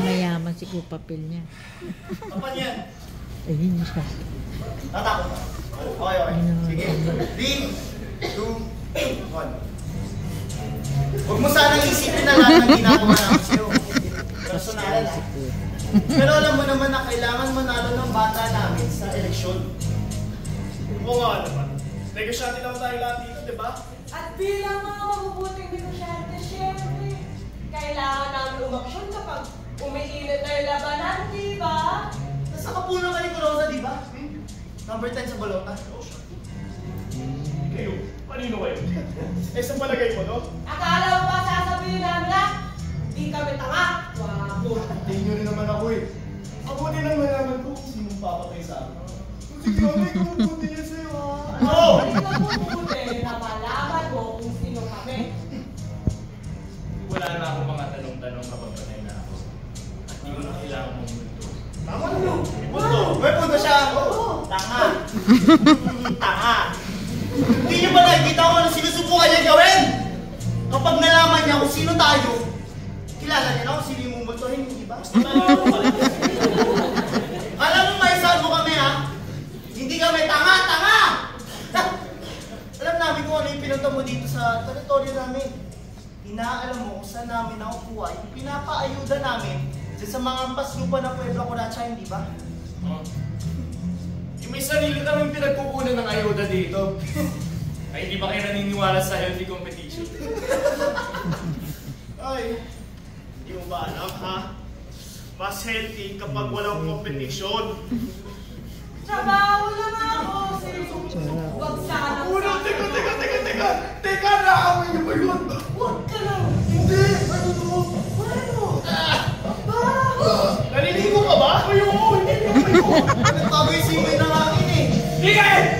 Mayaman siguro papel niya. Kapan yan? Ayun siya. Tatakot ka. Okay, okay. Sige. 3, 2, 1. Huwag mo sanang isipin na lahat ng ginagawa namin sa'yo. Personalan ha. Pero alam mo naman na kailangan manalo ng bata namin sa eleksyon. Oo nga naman. Negosyante lang tayo lahat dito, di ba? At bilang mga mabubuting negosyante, syempre, kailangan namin umaksyon kapag umiinit na yung labanan, di ba? Nasa kapunan ka ni Kurosa, di ba? Number 10 sa balota. Kayo, panino kayo? Eh, sa palagay mo, no? Akala mo ba sasabihin namin na di kami tanga? Wako. Tingin nyo rin naman ako eh. Mabuti lang malaman ko kung sinong papatay sa akin. Sige, okay, kung mabuti niya sa'yo ha. Oo! Hindi ka mabuti na malaman mo kung sino kami. Wala na akong mga tanong-tanong kapag patay na ako. At di ko na kailangan mong mundo. Tama na yun. Punto. May punto siya. Tanga. Tanga. Hindi niyo ba nakikita ko ano sinusubukan niya gawin? Kapag nalaman niya kung sino tayo, kilala niya na kung sino yung mumultuhin, hindi ba? Alam mo, may salvo kami ha? Hindi kami tanga, tanga! Alam namin kung ano yung pinunta mo dito sa teritoryo namin. Inaalam mo kung saan namin nakukuha yung pinapaayuda namin dyan sa mga paslupa ng Puebla Coracha, hindi ba? Yung may sarili kaming pinagkukunan ng ayuda dito. Ay, hindi ba kayo naniniwala sa healthy competition? Ay, hindi mo ba alam ha? Mas healthy kapag walang competition. Trabaho lang ako, wag sana. Teka! Teka, naaway niyo ba yun? Wag ka lang. Hindi! Ano to? Ano? Naliligo ka ba? Ayoko! Hindi ko! Nagpagay simay ng akin eh! Tigay!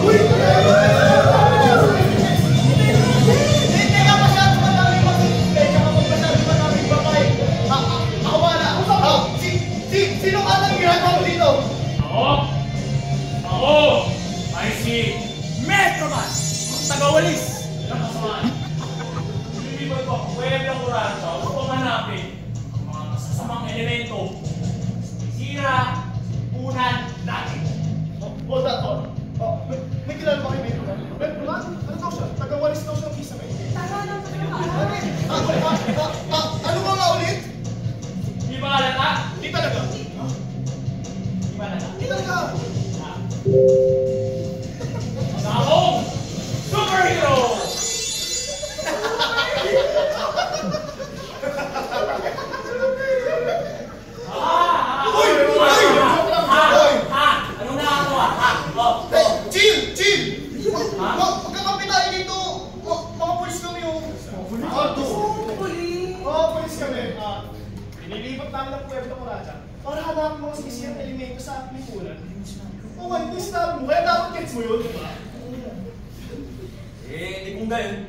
Uy! Teka, masyado madaming mag-iispay, tsaka masyado madaming babae. Ako wala. Sino ka nang ginagawa mo dito? Ako ay si Metroman! Ang tagawalis! Ilang kasamaan. Lilibot ko ang Puebla Coracha upang hanapin ang mga masasamang elemento. Sira, unan, langit. Hold that thought. May kilala ba kayo Metroman? Metroman? Ano daw siya? Tagawalis daw siya ng isa may. Tanga lang pa Ano ka nga ulit? Di ba halata? Di talaga. Di ba halata? Di talaga. Akong superhero! Uy! Anong nakakatawa? Chill! Chill! Ha? Magkakapi tayo dito. Mga polis kami oh. Polis kami. Pinilipat namin ang Puebla Coracha para hanapin mga sinisirang elemento sa ating lipunan. Okay, hindi sinabi mo. Kaya dapat gets mo yun, di ba? Hindi kung gayon.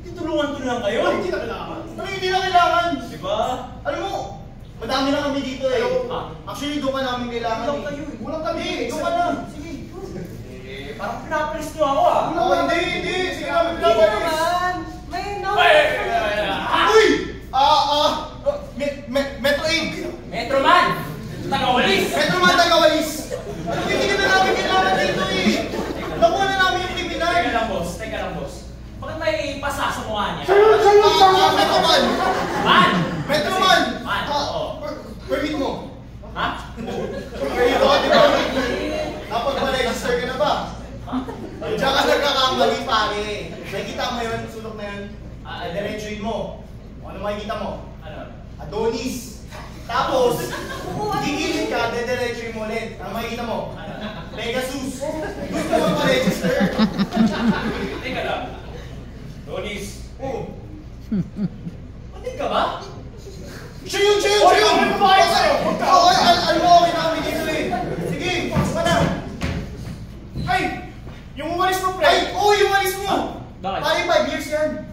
Tutulungan ko lang kayo. Hindi na kailangan. Ano hindi na kailangan? Di ba? Alam mo, madami na kami dito eh. Actually, doon ka namin kailangan Walang eh. kayo eh. Walang kami. Doon ka na. Sige. Parang pinapalis niyo ako ah. Hindi. Sige namin Hindi naman. May Uy! Metro 8. Metroman! Tagawalis! Metro man tagawalis. Hindi ka na namin kailangan dito eh. Nakuha na namin yung criminal. Teka lang boss. Bakit may ipasa sa mukha niya? Metro man. Man! Metro man. Man, oo. Permit mo. Ha? Permit mo, di ba? Dapat ma-register ka na ba? Diyan ka nagkakamali pare. Nakikita mo yun, sulok na yun. Diretsuin mo. Ano makikita mo? Ano? Adonis. Tapos, gigilid ka, dediretsuin mo ulit. Ano makikita mo? Pegasus. Gusto mo ma-register? Teka lang. Donis. Oo. Patig ka ba? Siya yun! Ano ba kayo sa'yo? Huwag ka! Oo, alam mo, okay na kami dito eh. Sige, pasok ka na. Ay! Yung umalis mo, pre! Ay, oo, yung walis mo. Bakit? Pare, 5 years yan.